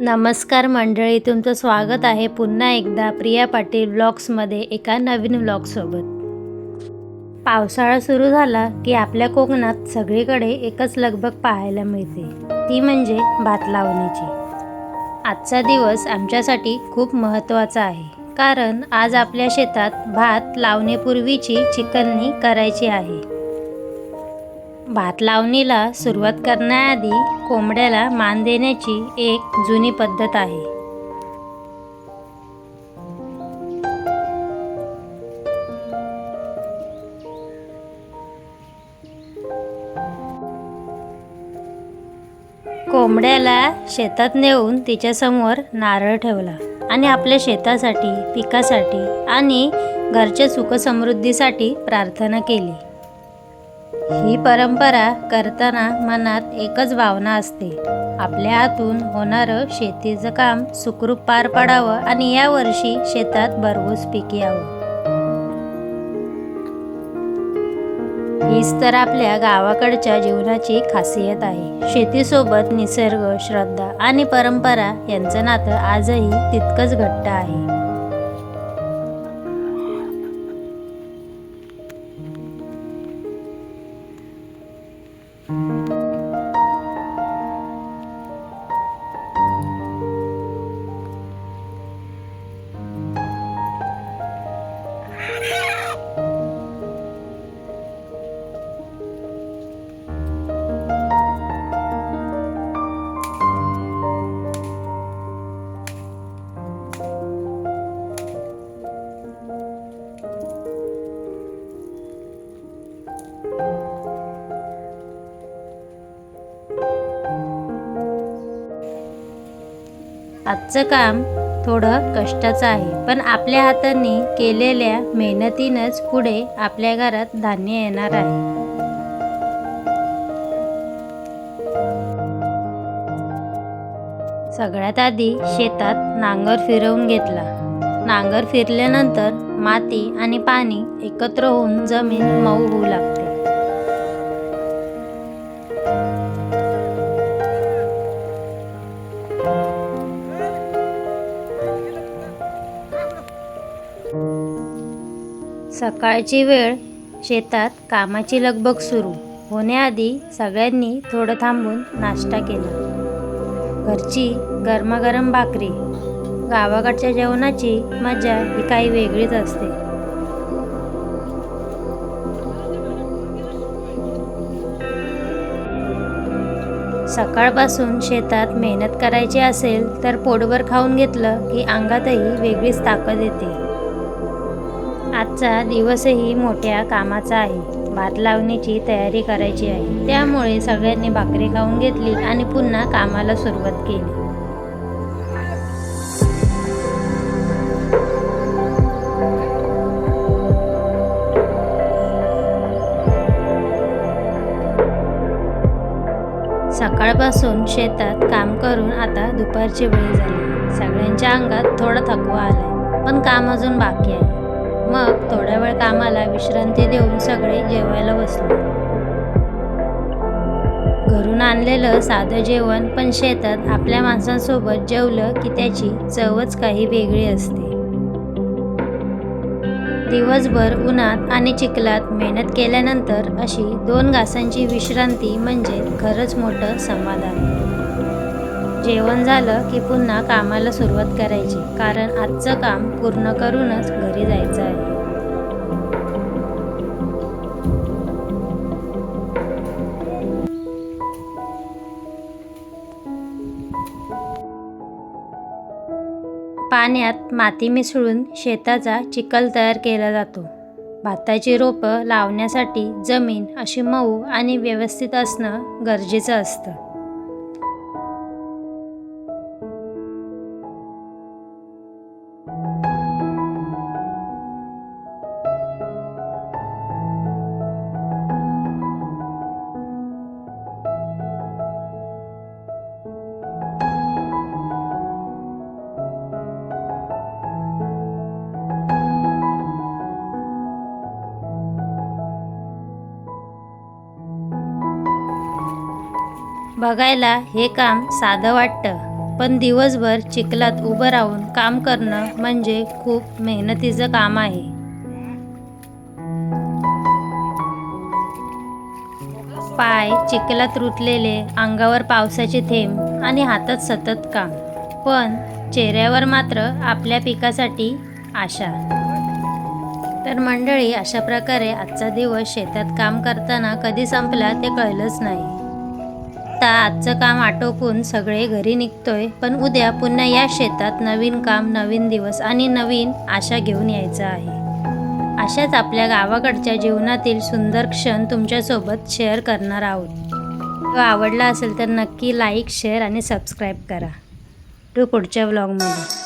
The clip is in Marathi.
नमस्कार मंडळी, तुमचं स्वागत आहे पुन्हा एकदा प्रिया पाटील व्लॉग्समध्ये एका नवीन व्लॉगसोबत। पावसाळा सुरू झाला की आपल्या कोकणात सगळीकडे एकच लगबग पाहायला मिळते, ती म्हणजे भात लावणीची। आजचा दिवस आमच्यासाठी खूप महत्त्वाचा आहे, कारण आज आपल्या शेतात भात लावणीपूर्वीची चिकलणी करायची आहे। भात लावणीला सुरुवात करण्याआधी कोंबड्याला मान देण्याची एक जुनी पद्धत आहे। कोंबड्याला शेतात नेऊन तिच्यासमोर नारळ ठेवला आणि आपल्या शेतासाठी, पिकासाठी आणि घरच्या सुखसमृद्धीसाठी प्रार्थना केली। ही परंपरा करताना मनात एकच भावना असते, आपल्या हातून होणारं शेतीचं काम सुखरूप पार पडावं आणि या वर्षी शेतात भरघोस पीक यावं। हीच तर आपल्या गावाकडच्या जीवनाची खासियत आहे। शेतीसोबत निसर्ग, श्रद्धा आणि परंपरा यांचं नातं आजही तितकंच घट्ट आहे। आजचं काम थोडं कष्टाचं आहे, पण आपल्या हातांनी केलेल्या मेहनतीनंच पुढे आपल्या घरात धान्य येणार आहे। सगळ्यात आधी शेतात नांगर फिरवून घेतला। नांगर फिरल्यानंतर माती आणि पाणी एकत्र होऊन जमीन मऊ होऊ लागते। सकाळची वेळ, शेतात कामाची लगबग सुरू होण्याआधी सगळ्यांनी थोडं थांबून नाश्ता केला। घरची गरमागरम भाकरी, गावाकडच्या जेवणाची मजा ही काही वेगळीच असते। सकाळपासून शेतात मेहनत करायची असेल तर पोटभर खाऊन घेतलं की अंगातही वेगळीच ताकद येते। आजचा दिवसही मोठ्या कामाचा आहे, भात लावणीची तयारी करायची आहे, त्यामुळे सगळ्यांनी भाकरी खाऊन घेतली आणि पुन्हा कामाला सुरुवात केली। सकाळपासून शेतात काम करून आता दुपारची वेळ झाली। सगळ्यांच्या अंगात थोडा थकवा आलाय, पण काम अजून बाकी आहे। मग थोड्या वेळ कामाला विश्रांती देऊन सगळे जेवायला बसले। घरून आणलेलं साधं जेवण, पण शेतात आपल्या माणसांसोबत जेवलं की त्याची चवच काही वेगळी असते। दिवसभर उन्हात आणि चिखलात मेहनत केल्यानंतर अशी 2 घासांची विश्रांती म्हणजे खरंच मोठं समाधान। जेवण झालं की पुन्हा कामाला सुरुवात करायची, कारण आजचं काम पूर्ण करूनच घरी जायचं आहे। पाण्यात माती मिसळून शेताचा चिखल तयार केला जातो। भाताची रोपं लावण्यासाठी जमीन अशी मऊ आणि व्यवस्थित असणं गरजेचं असतं। बघायला हे काम साधं वाटतं, पण दिवसभर चिखलात उभं राहून काम करणं म्हणजे खूप मेहनतीचं काम आहे. पाय चिखलात रुतलेले, अंगावर पावसाचे थेंब आणि हातात सतत काम, पण चेहऱ्यावर मात्र आपल्या पिकासाठी आशा. तर मंडळी, अशा प्रकारे आजचा दिवस शेतात काम करताना कधी संपला ते कळलंच नाही. आता आजचं काम आटोपून सगळे घरी निघतोय, पण उद्या पुन्हा या शेतात नवीन काम, नवीन दिवस आणि नवीन आशा घेऊन यायचं आहे. अशाच आपल्या गावाकडच्या जीवनातील सुंदर क्षण तुमच्यासोबत शेअर करणार आहोत. व्हिडिओ आवडला असेल तर नक्की लाईक, शेअर आणि सबस्क्राईब करा. पुढच्या व्लॉगमध्ये.